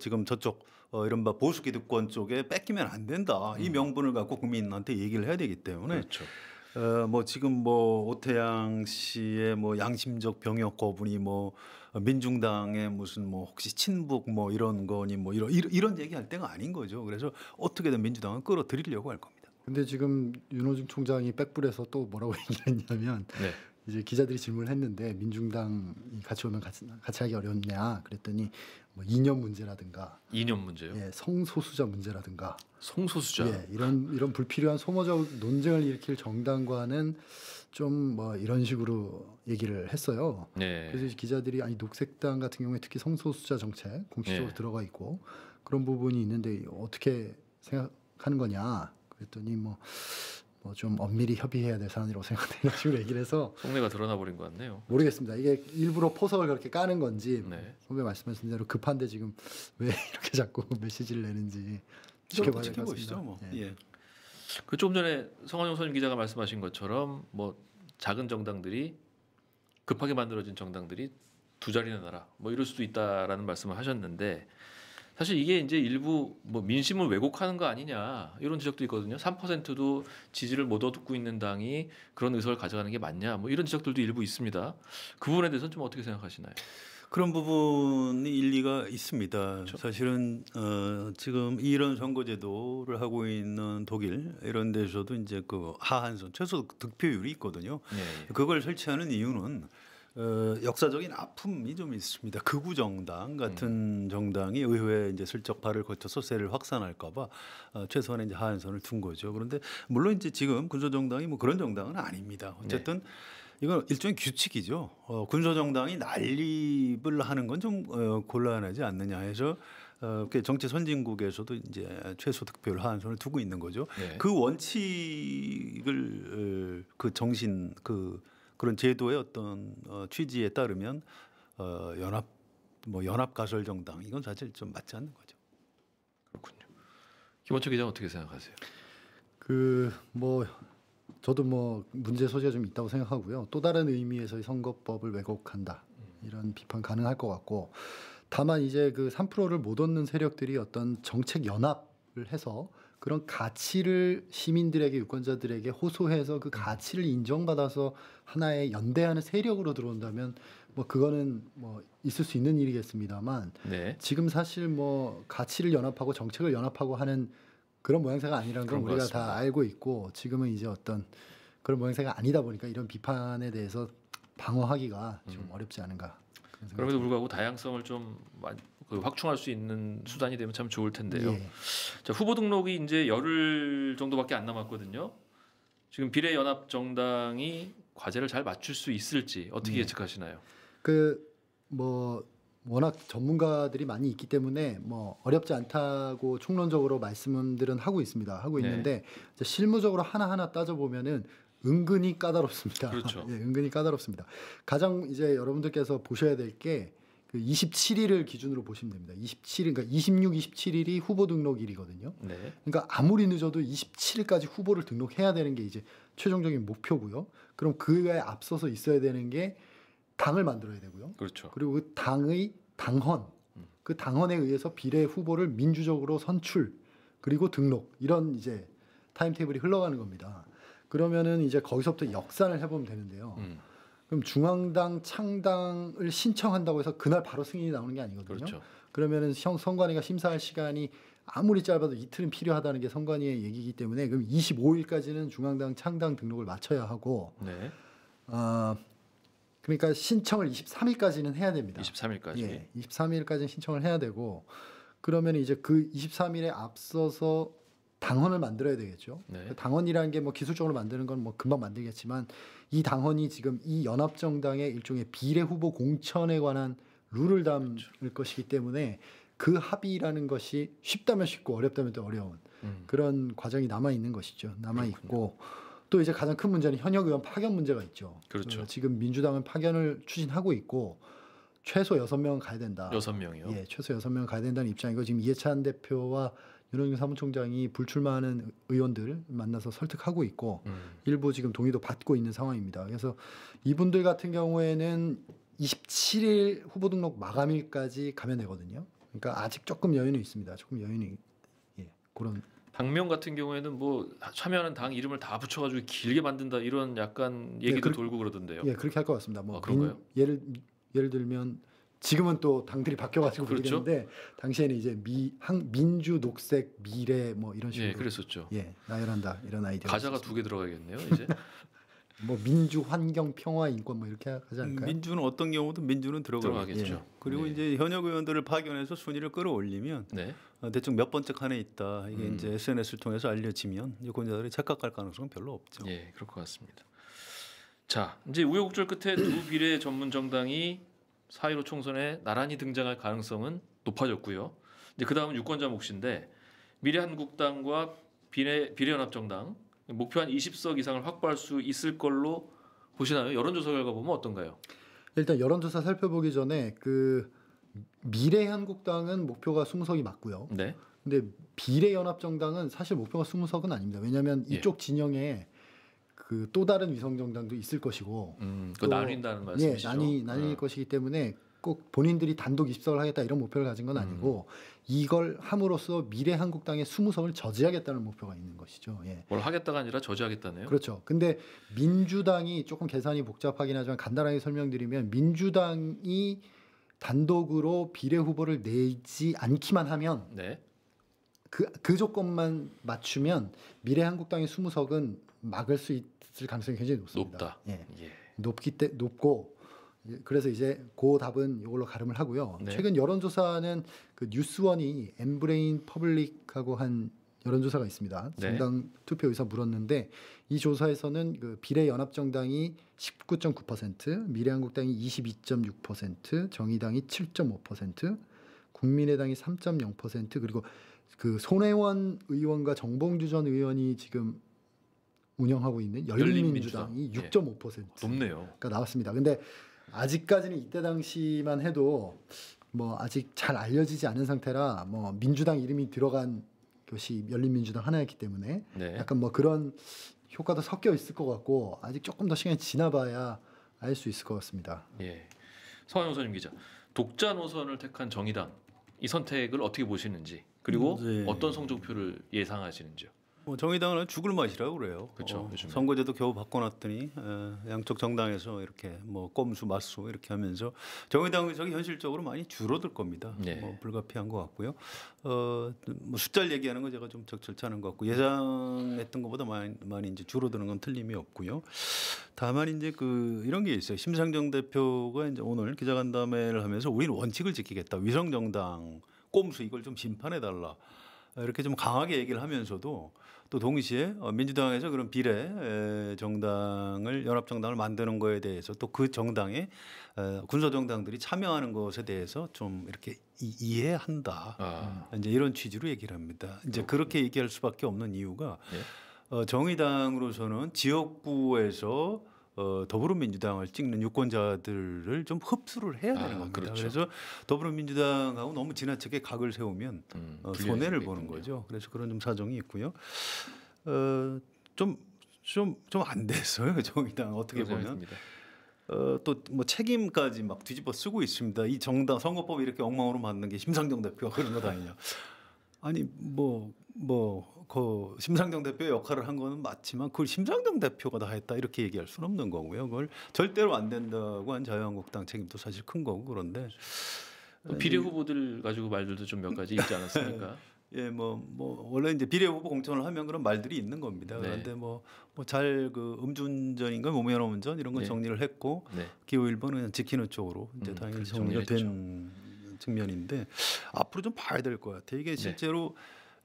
지금 저쪽 이른바 보수 기득권 쪽에 뺏기면 안 된다. 이 명분을 갖고 국민한테 얘기를 해야 되기 때문에 그렇죠. 뭐 지금 뭐 오태양 씨의 뭐 양심적 병역 거부니 뭐 민중당의 무슨 뭐 혹시 친북 뭐 이런 거니 뭐 이런 얘기할 때가 아닌 거죠. 그래서 어떻게든 민주당은 끌어들이려고 할 겁니다. 근데 지금 윤호중 총장이 백불에서 또 뭐라고 얘기했냐면 네. 이제 기자들이 질문을 했는데 민중당이 같이 오면 같이 하기 어렵냐 그랬더니 뭐 이념 문제라든가 이념 문제요. 성소수자 문제라든가 성소수자. 이런 불필요한 소모적 논쟁을 일으킬 정당과는 좀 뭐 이런 식으로 얘기를 했어요. 네. 그래서 이제 기자들이 아니 녹색당 같은 경우에 특히 성소수자 정책 공식적으로 들어가 있고 그런 부분이 있는데 어떻게 생각하는 거냐 그랬더니 뭐 좀 엄밀히 협의해야 될 사안이라고 생각한다 이런 식으로 얘기를 해서 속내가 드러나 버린 것 같네요. 모르겠습니다. 이게 일부러 포석을 그렇게 까는 건지 네. 선배 말씀하신 대로 급한데 지금 왜 이렇게 자꾸 메시지를 내는지 지켜봐야 지켜봐야 될 것 지켜보시죠. 뭐. 같습니다. 예. 그 조금 전에 성환용 선임 기자가 말씀하신 것처럼 뭐 작은 정당들이 급하게 만들어진 정당들이 두 자리나 나라 뭐 이럴 수도 있다라는 말씀을 하셨는데 사실 이게 이제 일부 뭐 민심을 왜곡하는 거 아니냐 이런 지적도 있거든요. 3%도 지지를 못 얻고 있는 당이 그런 의석을 가져가는 게 맞냐 뭐 이런 지적들도 일부 있습니다. 그 부분에 대해서는 좀 어떻게 생각하시나요? 그런 부분이 일리가 있습니다. 그렇죠. 사실은 지금 이런 선거제도를 하고 있는 독일 이런 데서도 이제 그 하한선 최소 득표율이 있거든요. 네. 그걸 설치하는 이유는 역사적인 아픔이 좀 있습니다. 극우 정당 같은 정당이 의회에 이제 슬쩍 발을 거쳐서 세를 확산할까봐 최소한의 이제 하한선을 둔 거죠. 그런데 물론 이제 지금 군소 정당이 뭐 그런 정당은 아닙니다. 어쨌든 이건 일종의 규칙이죠. 군소 정당이 난립을 하는 건 좀 곤란하지 않느냐 해서 정치 선진국에서도 이제 최소 득표율 하한선을 두고 있는 거죠. 네. 그 원칙을 그 정신 그런 제도의 어떤 취지에 따르면 연합 가설 정당 이건 사실 좀 맞지 않는 거죠. 그렇군요. 김원철 기자는 어떻게 생각하세요? 저도 뭐 문제 소지가 좀 있다고 생각하고요. 또 다른 의미에서의 선거법을 왜곡한다 이런 비판 가능할 것 같고 다만 이제 그 3%를 못 얻는 세력들이 어떤 정책 연합을 해서 그런 가치를 시민들에게 유권자들에게 호소해서 그 가치를 인정받아서 하나의 연대하는 세력으로 들어온다면 뭐 그거는 뭐 있을 수 있는 일이겠습니다만 네. 지금 사실 뭐 가치를 연합하고 정책을 연합하고 하는 그런 모양새가 아니라는 건 그런 것 우리가 같습니다. 다 알고 있고 지금은 이제 어떤 그런 모양새가 아니다 보니까 이런 비판에 대해서 방어하기가 좀 어렵지 않은가. 그런 생각이 그럼에도 불구하고 다양성을 좀 확충할 수 있는 수단이 되면 참 좋을 텐데요. 예. 자, 후보 등록이 이제 열흘 정도밖에 안 남았거든요. 지금 비례연합정당이 과제를 잘 맞출 수 있을지 어떻게 네. 예측하시나요? 그 뭐 워낙 전문가들이 많이 있기 때문에 뭐 어렵지 않다고 총론적으로 말씀들은 하고 있습니다. 하고 네. 있는데 이제 실무적으로 하나하나 따져 보면은 은근히 까다롭습니다. 그렇죠. 예, 은근히 까다롭습니다. 가장 이제 여러분들께서 보셔야 될 게 그 27일을 기준으로 보시면 됩니다. 27일 그러니까 26, 27일이 후보 등록일이거든요. 네. 그러니까 아무리 늦어도 27일까지 후보를 등록해야 되는 게 이제 최종적인 목표고요. 그럼 그에 앞서서 있어야 되는 게 당을 만들어야 되고요. 그렇죠. 그리고 그 당의 당헌, 그 당헌에 의해서 비례 후보를 민주적으로 선출 그리고 등록 이런 이제 타임테이블이 흘러가는 겁니다. 그러면은 이제 거기서부터 역산을 해보면 되는데요. 그럼 중앙당 창당을 신청한다고 해서 그날 바로 승인이 나오는 게 아니거든요. 그렇죠. 그러면은 선관위가 심사할 시간이 아무리 짧아도 이틀은 필요하다는 게 선관위의 얘기이기 때문에 그럼 25일까지는 중앙당 창당 등록을 마쳐야 하고 네. 그러니까 신청을 23일까지는 해야 됩니다. 23일까지. 예, 23일까지는 신청을 해야 되고 그러면 이제 그 23일에 앞서서 당헌을 만들어야 되겠죠. 네. 그 당헌이라는 게 뭐 기술적으로 만드는 건 뭐 금방 만들겠지만 이 당헌이 지금 이 연합정당의 일종의 비례 후보 공천에 관한 룰을 담을 것이기 때문에 그 합의라는 것이 쉽다면 쉽고 어렵다면 또 어려운 그런 과정이 남아 있는 것이죠. 남아 있고 또 이제 가장 큰 문제는 현역 의원 파견 문제가 있죠. 그렇죠. 지금 민주당은 파견을 추진하고 있고 최소 6명은 가야 된다. 6명이요. 예, 최소 6명은 가야 된다는 입장이고 지금 이해찬 대표와 윤호중 사무총장이 불출마하는 의원들 만나서 설득하고 있고 일부 지금 동의도 받고 있는 상황입니다. 그래서 이분들 같은 경우에는 27일 후보 등록 마감일까지 가면 되거든요. 그러니까 아직 조금 여유는 있습니다. 조금 여유는 그런. 당명 같은 경우에는 뭐 참여하는 당 이름을 다 붙여가지고 길게 만든다 이런 약간 얘기도 돌고 그러던데요. 예, 그렇게 할 것 같습니다. 뭐 그런가요? 예를 들면 지금은 또 당들이 바뀌어가지고 그렇죠? 모르겠는데 당시에는 이제 민주, 녹색, 미래 뭐 이런 식으로. 예, 그랬었죠. 예, 나열한다 이런 아이디어. 가자가 2개 들어가겠네요. 이제. 뭐 민주, 환경, 평화, 인권 뭐 이렇게 하지 않을까요? 민주는 어떤 경우도 민주는 들어가겠죠. 예. 그리고 네. 이제 현역 의원들을 파견해서 순위를 끌어올리면 네. 대충 몇 번째 칸에 있다 이게 이제 SNS를 통해서 알려지면 유권자들이 착각할 가능성은 별로 없죠. 예, 그럴 것 같습니다. 자, 이제 우여곡절 끝에 두 비례 전문 정당이 4.15 총선에 나란히 등장할 가능성은 높아졌고요. 이제 그 다음은 유권자 몫인데 미래한국당과 비례연합정당 목표 한 20석 이상을 확보할 수 있을 걸로 보시나요? 여론조사 결과 보면 어떤가요? 일단 여론조사 살펴보기 전에 그 미래한국당은 목표가 20석이 맞고요. 네. 근데 비례연합정당은 사실 목표가 20석은 아닙니다. 왜냐하면 예. 이쪽 진영에 그 또 다른 위성정당도 있을 것이고 그 나뉜다는 말씀이시죠? 나뉠 것이기 때문에 꼭 본인들이 단독 20석을 하겠다 이런 목표를 가진 건 아니고 이걸 함으로써 미래한국당의 20석을 저지하겠다는 목표가 있는 것이죠. 예. 뭘 하겠다가 아니라 저지하겠다네요. 그렇죠. 근데 민주당이 조금 계산이 복잡하긴 하지만 간단하게 설명드리면 민주당이 단독으로 비례 후보를 내지 않기만 하면 네. 그 조건만 맞추면 미래한국당의 20석은 막을 수 있을 가능성이 굉장히 높습니다. 높다. 예. 예. 높고 그래서 이제 그 답은 이걸로 가름을 하고요. 네. 최근 여론조사는 그 뉴스원이 엠브레인 퍼블릭하고 한 여론조사가 있습니다. 네. 정당 투표 의사 물었는데 이 조사에서는 그 비례연합정당이 19.9%, 미래한국당이 22.6%, 정의당이 7.5%, 국민의당이 3.0% 그리고 그 손혜원 의원과 정봉주 전 의원이 지금 운영하고 있는 열린민주당이 열린민주당. 6.5% 높네요. 나왔습니다. 근데 아직까지는 이때 당시만 해도 뭐 아직 잘 알려지지 않은 상태라 뭐 민주당 이름이 들어간 것이 열린민주당 하나였기 때문에 네. 약간 뭐 그런 효과도 섞여 있을 것 같고 아직 조금 더 시간이 지나봐야 알 수 있을 것 같습니다. 예. 서한용선임 기자. 독자 노선을 택한 정의당 이 선택을 어떻게 보시는지 그리고 네. 어떤 성적표를 예상하시는지요? 뭐 정의당은 죽을 맛이라고 그래요. 그렇죠, 요즘에. 선거제도 겨우 바꿔놨더니 양쪽 정당에서 이렇게 뭐 꼼수 맞수 이렇게 하면서 정의당 의석이 현실적으로 많이 줄어들 겁니다. 네. 뭐 불가피한 것 같고요. 뭐 숫자를 얘기하는 건 제가 좀 적절치 않은 것 같고 예상했던 것보다 많이 이제 줄어드는 건 틀림이 없고요. 다만 이제 그 이런 게 있어요. 심상정 대표가 이제 오늘 기자간담회를 하면서 우리는 원칙을 지키겠다. 위성정당 꼼수 이걸 좀 심판해 달라. 이렇게 좀 강하게 얘기를 하면서도 또 동시에 민주당에서 그런 비례 정당을 연합정당을 만드는 거에 대해서 또 그 정당에 군소정당들이 참여하는 것에 대해서 좀 이렇게 이해한다. 이제 이런 취지로 얘기를 합니다. 이제 그렇게 얘기할 수밖에 없는 이유가 정의당으로서는 지역구에서 더불어민주당을 찍는 유권자들을 좀 흡수를 해야 되는 겁니다. 그렇죠. 그래서 더불어민주당하고 너무 지나치게 각을 세우면 손해를 보는 있군요. 거죠. 그래서 그런 좀 사정이 있고요. 좀 안 됐어요. 정의당 어떻게 보면. 또 뭐 책임까지 막 뒤집어 쓰고 있습니다. 이 정당 선거법이 이렇게 엉망으로 만든 게 심상정 대표가 그런 것 아니냐. 아니 그 심상정 대표의 역할을 한 거는 맞지만 그걸 심상정 대표가 다 했다 이렇게 얘기할 수는 없는 거고요. 그걸 절대로 안 된다고 한 자유한국당 책임도 사실 큰 거고 그런데 비례 후보들 가지고 말들도 좀 몇 가지 있지 않았습니까? 예, 뭐 원래 이제 비례 후보 공천을 하면 그런 말들이 있는 겁니다. 네. 그런데 뭐 잘 그 음주운전인가 무면허 운전 이런 건 네. 정리를 했고 네. 기호 1번은 지키는 쪽으로 이제 당연히 그렇게 정리가 정리를 된 측면인데 앞으로 좀 봐야 될 것 같아요. 이게 네. 실제로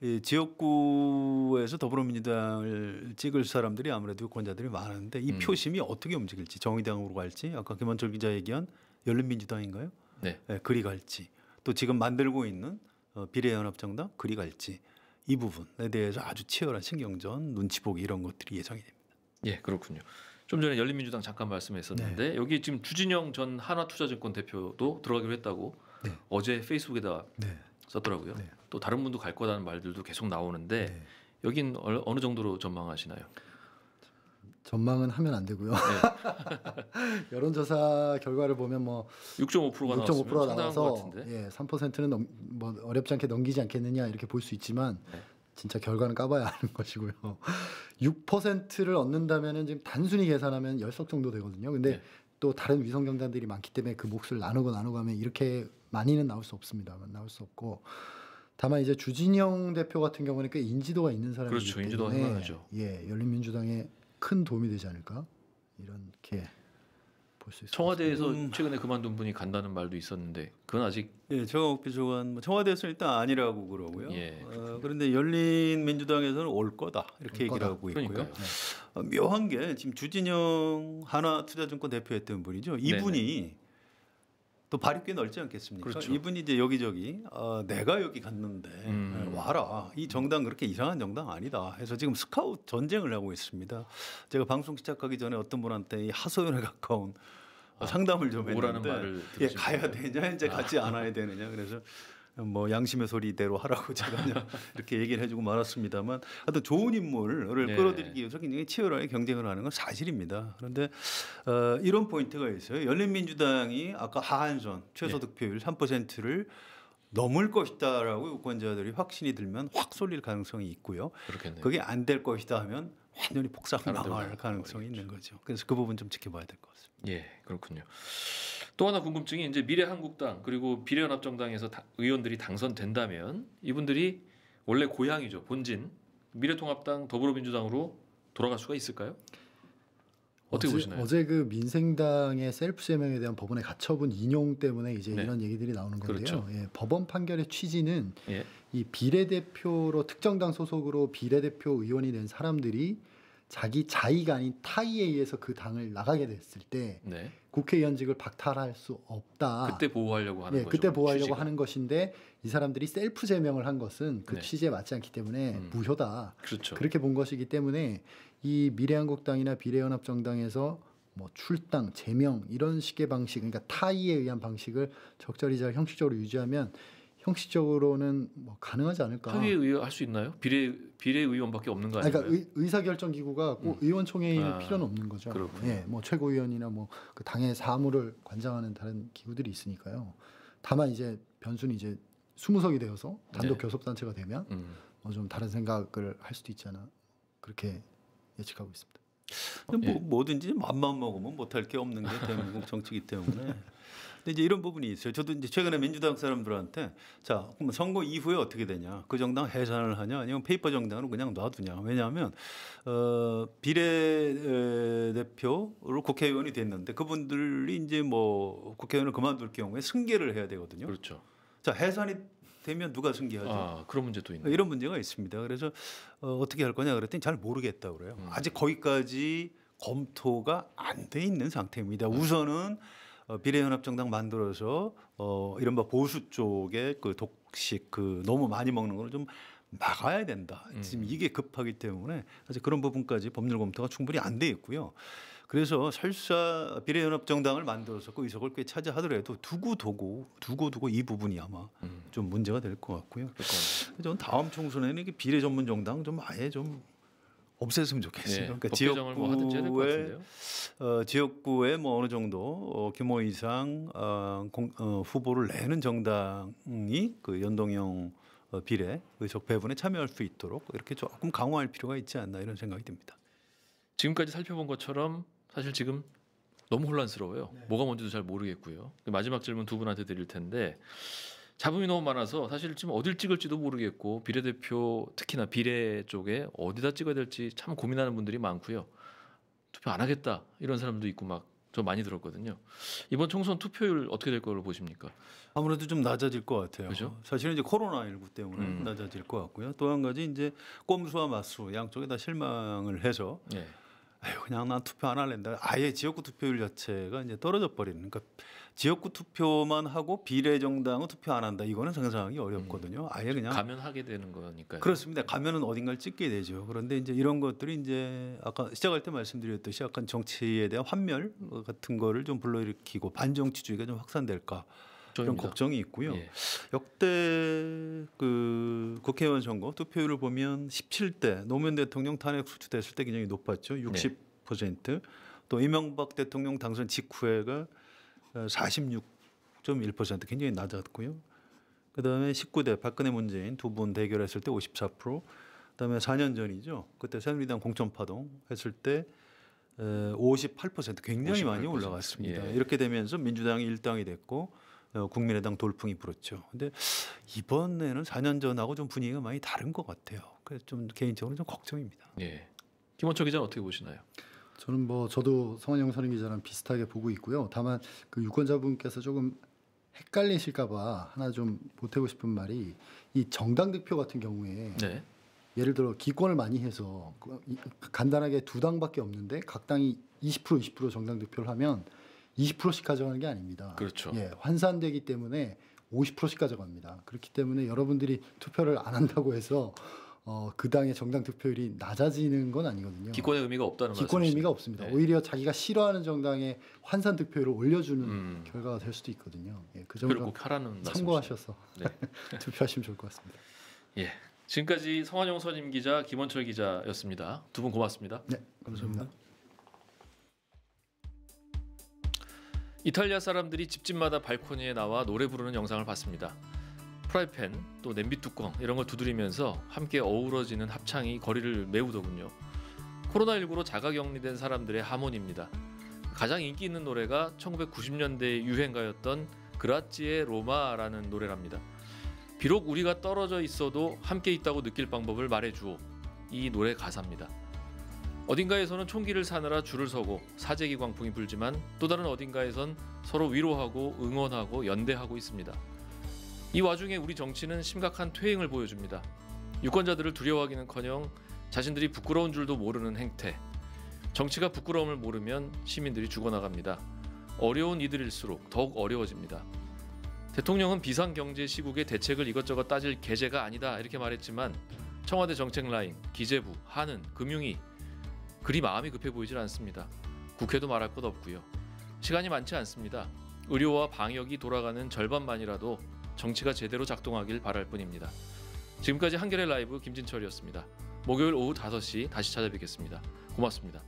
이 지역구에서 더불어민주당을 찍을 사람들이 아무래도 유권자들이 많은데 이 표심이 어떻게 움직일지 정의당으로 갈지 아까 김원철 기자 얘기한 열린민주당인가요? 네. 네, 그리 갈지 또 지금 만들고 있는 비례연합정당 그리 갈지 이 부분에 대해서 아주 치열한 신경전, 눈치 보기 이런 것들이 예상이 됩니다. 예, 그렇군요. 좀 전에 열린민주당 잠깐 말씀했었는데 여기 지금 주진영 전 하나투자증권 대표도 들어가기로 했다고 네. 어제 페이스북에다 네. 썼더라고요. 네. 또 다른 분도 갈 거라는 말들도 계속 나오는데 네. 여긴 어느 정도로 전망하시나요? 전망은 하면 안 되고요. 여론조사 결과를 보면 뭐 6.5%가 나왔으면 6.5%가 상당한 나와서 것 같은데. 예, 3%는 뭐 어렵지 않게 넘기지 않겠느냐 이렇게 볼 수 있지만 네. 진짜 결과는 까봐야 하는 것이고요. 6%를 얻는다면은 지금 단순히 계산하면 10석 정도 되거든요. 근데 네. 또 다른 위성 정당들이 많기 때문에 그 몫을 나누고 하면 이렇게 많이는 나올 수 없습니다만 나올 수 없고 다만 이제 주진영 대표 같은 경우는 꽤 인지도가 있는 사람이기 그렇죠. 인지도가 때문에 상당하죠. 예, 열린민주당에 큰 도움이 되지 않을까 이렇게 볼 수 있습니다. 청와대에서 최근에 그만둔 분이 간다는 말도 있었는데 그건 아직 예, 정광욱 비서관 뭐 청와대에서 일단 아니라고 그러고요. 예. 그런데 열린민주당에서는 올 거다 이렇게 올 얘기를 거다. 하고 있고요. 그러니까요. 묘한 게 지금 주진영 하나투자증권 대표했던 분이죠. 이분이 또 발이 꽤 넓지 않겠습니까? 그렇죠. 이분이 이제 여기저기 내가 여기 갔는데 와라. 이 정당 그렇게 이상한 정당 아니다. 해서 지금 스카우트 전쟁을 하고 있습니다. 제가 방송 시작하기 전에 어떤 분한테 이 하소연에 가까운 상담을 좀 오라는 했는데 말을 예, 들으신 가야 거예요? 되냐 이제 가지 않아야 되느냐 그래서 뭐 양심의 소리대로 하라고 제가 그냥 이렇게 얘기를 해주고 말았습니다만 하여튼 좋은 인물을 네. 끌어들이기 위해서 굉장히 치열하게 경쟁을 하는 건 사실입니다. 그런데 이런 포인트가 있어요. 열린민주당이 아까 하한선 최소득표율 3%를 넘을 것이다라고 유권자들이 확신이 들면 확 쏠릴 가능성이 있고요. 그렇겠네요. 그게 안 될 것이다 하면 완전히 폭삭 다른 나갈 데로 가능성이 있는 거죠. 그래서 그 부분 좀 지켜봐야 될 것 같습니다. 예, 그렇군요. 또 하나 궁금증이 이제 미래한국당 그리고 비례연합정당에서 의원들이 당선된다면 이분들이 원래 고향이죠, 본진 미래통합당 더불어민주당으로 돌아갈 수가 있을까요? 어떻게 보시나요? 어제 그 민생당의 셀프 제명에 대한 법원의 가처분 인용 때문에 이제 네. 이런 얘기들이 나오는 건데요. 그렇죠. 예, 법원 판결의 취지는 예. 이 비례대표로 특정당 소속으로 비례대표 의원이 된 사람들이 자기 자의가 아닌 타의에 의해서 그 당을 나가게 됐을 때 네. 국회의원직을 박탈할 수 없다. 그때 보호하려고 하는 예, 거죠. 그때 보호하려고 취지가. 하는 것인데 이 사람들이 셀프 제명을 한 것은 그 네. 취지에 맞지 않기 때문에 무효다. 그렇죠. 그렇게 본 것이기 때문에 이 미래한국당이나 비례연합정당에서 뭐 출당, 제명 이런 식의 방식, 그러니까 타의에 의한 방식을 적절히 잘 형식적으로 유지하면 형식적으로는 뭐 가능하지 않을까. 하위에 의원 할 수 있나요? 비례의원밖에 없는 거 아니, 아닌가요? 그러니까 의사결정 기구가 꼭 의원총회일 필요는 없는 거죠. 그렇군요. 예, 뭐 최고위원이나 뭐 그 당의 사무를 관장하는 다른 기구들이 있으니까요. 다만 이제 변수는 이제 20석이 되어서 단독 네. 교섭단체가 되면 좀 다른 생각을 할 수도 있지 않아 그렇게 예측하고 있습니다. 근데 예. 뭐든지 맘만 먹으면 못할 게 없는 게 대한민국 정치이기 때문에. 근데 이제 이런 부분이 있어요. 저도 이제 최근에 민주당 사람들한테 자, 그럼 선거 이후에 어떻게 되냐? 그 정당 해산을 하냐? 아니면 페이퍼 정당으로 그냥 놔두냐? 왜냐하면 비례대표로 국회의원이 됐는데 그분들이 이제 뭐 국회의원을 그만둘 경우에 승계를 해야 되거든요. 그렇죠. 자, 해산이 되면 누가 승계하죠? 아, 그런 문제도 있네. 이런 문제가 있습니다. 그래서 어떻게 할 거냐 그랬더니 잘 모르겠다 그래요. 아직 거기까지 검토가 안 돼 있는 상태입니다. 우선은 비례연합정당 만들어서 이른바 보수 쪽에 그 독식 그 너무 많이 먹는 걸 좀 막아야 된다. 지금 이게 급하기 때문에 사실 그런 부분까지 법률 검토가 충분히 안 돼 있고요. 그래서 설사 비례연합정당을 만들어서 그 의석을 꽤 차지하더라도 두고 이 부분이 아마 좀 문제가 될 것 같고요. 저는 다음 총선에는 이게 비례 전문 정당 좀 아예 좀 없앴으면 좋겠어요. 네, 그러니까 법 개정을 뭐 하든지 해야 될 것 같은데요. 지역구에 뭐 어느 정도 규모 이상 후보를 내는 정당이 그 연동형 비례 의석 배분에 참여할 수 있도록 이렇게 조금 강화할 필요가 있지 않나 이런 생각이 듭니다. 지금까지 살펴본 것처럼 사실 지금 너무 혼란스러워요. 뭐가 뭔지도 잘 모르겠고요. 마지막 질문 두 분한테 드릴 텐데 잡음이 너무 많아서 사실 지금 어딜 찍을지도 모르겠고 비례대표 특히나 비례 쪽에 어디다 찍어야 될지 참 고민하는 분들이 많고요. 투표 안 하겠다 이런 사람도 있고 막 저 많이 들었거든요. 이번 총선 투표율 어떻게 될 거로 보십니까? 아무래도 좀 낮아질 것 같아요. 그죠? 사실은 이제 코로나19 때문에 낮아질 것 같고요. 또 한 가지 이제 꼼수와 맞수 양쪽에 다 실망을 해서 네. 아유, 그냥 난 투표 안 할랜다. 아예 지역구 투표율 자체가 이제 떨어져 버리는. 그러니까 지역구 투표만 하고 비례 정당은 투표 안 한다. 이거는 상상하기 어렵거든요. 아예 그냥 가면하게 되는 거니까요. 그렇습니다. 가면은 어딘가를 찍게 되죠. 그런데 이제 이런 것들이 이제 아까 시작할 때 말씀드렸듯이 약간 정치에 대한 환멸 같은 거를 좀 불러일으키고 반정치주의가 좀 확산될까 이런 저입니다. 걱정이 있고요. 예. 역대 그 국회의원 선거 투표율을 보면 17대 노무현 대통령 탄핵 수출됐을 때 굉장히 높았죠. 60%. 또 이명박 대통령 당선 직후에가 46.1% 굉장히 낮았고요. 그다음에 19대 박근혜 문재인 두 분 대결했을 때 54%. 그다음에 4년 전이죠. 그때 새누리당 공천파동 했을 때 58% 굉장히 58%. 많이 올라갔습니다. 예. 이렇게 되면서 민주당이 일당이 됐고 국민의당 돌풍이 불었죠. 근데 이번에는 4년 전하고 좀 분위기가 많이 다른 것 같아요. 그래서 좀 개인적으로 좀 걱정입니다. 예. 김원철 기자는 어떻게 보시나요? 저는 뭐 저도 성환영 선임 기자랑 비슷하게 보고 있고요. 다만 그 유권자분께서 조금 헷갈리실까봐 하나 좀 보태고 싶은 말이 이 정당 득표 같은 경우에 네. 예를 들어 기권을 많이 해서 간단하게 두 당밖에 없는데 각 당이 20% 정당 득표를 하면 20%씩 가져가는 게 아닙니다. 그렇죠. 예, 환산되기 때문에 50%씩 가져갑니다. 그렇기 때문에 여러분들이 투표를 안 한다고 해서 그 당의 정당 득표율이 낮아지는 건 아니거든요. 기권의 의미가 없다는 말씀이시죠? 기권의 의미가 없습니다. 네. 오히려 자기가 싫어하는 정당의 환산 득표율을 올려주는 결과가 될 수도 있거든요. 예, 그 투표를 점을 꼭 하라는 말씀이시죠? 참고하셔서 네. 투표하시면 좋을 것 같습니다. 예. 지금까지 성환영 선임 기자, 김원철 기자였습니다. 두 분 고맙습니다. 네, 감사합니다. 이탈리아 사람들이 집집마다 발코니에 나와 노래 부르는 영상을 봤습니다. 프라이팬 또 냄비 뚜껑 이런 걸 두드리면서 함께 어우러지는 합창이 거리를 메우더군요. 코로나19로 자가격리된 사람들의 하모니입니다. 가장 인기 있는 노래가 1990년대 유행가였던 그라찌에 로마라는 노래랍니다. 비록 우리가 떨어져 있어도 함께 있다고 느낄 방법을 말해주오. 이 노래 가사입니다. 어딘가에서는 총기를 사느라 줄을 서고 사재기 광풍이 불지만 또 다른 어딘가에선 서로 위로하고 응원하고 연대하고 있습니다. 이 와중에 우리 정치는 심각한 퇴행을 보여줍니다. 유권자들을 두려워하기는커녕 자신들이 부끄러운 줄도 모르는 행태. 정치가 부끄러움을 모르면 시민들이 죽어나갑니다. 어려운 이들일수록 더욱 어려워집니다. 대통령은 비상경제 시국에 대책을 이것저것 따질 계제가 아니다 이렇게 말했지만 청와대 정책라인, 기재부, 한은, 금융위 그리 마음이 급해 보이질 않습니다. 국회도 말할 것 없고요. 시간이 많지 않습니다. 의료와 방역이 돌아가는 절반만이라도 정치가 제대로 작동하길 바랄 뿐입니다. 지금까지 한겨레 라이브 김진철이었습니다. 목요일 오후 5시 다시 찾아뵙겠습니다. 고맙습니다.